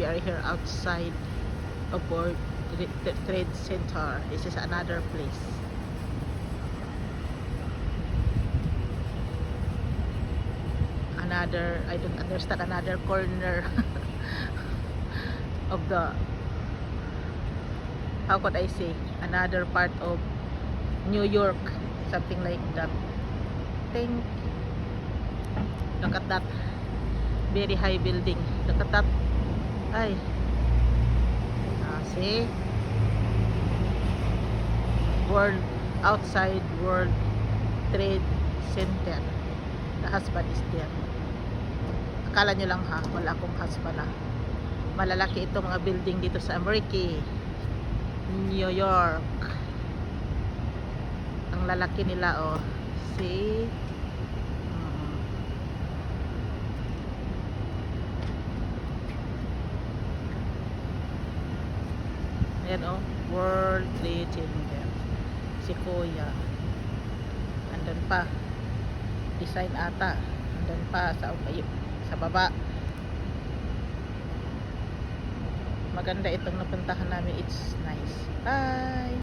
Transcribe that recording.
we are here outside of World Trade Center. This is another place. I don't understand, another corner of the, how could I say, another part of New York, something like that. Look at that very high building. Look at that. Ay, see, outside World Trade Center. The husband is there. Akala nyo lang ha, wala akong husband na. Malalaki itong mga building dito sa America, New York. Ang lalaki nila, oh. See? Ayan, oh. World Trade Center. Si Kuya. Andun pa. Design ata. Andun pa sa baba. Maganda itong napuntahan namin. It's nice. Bye!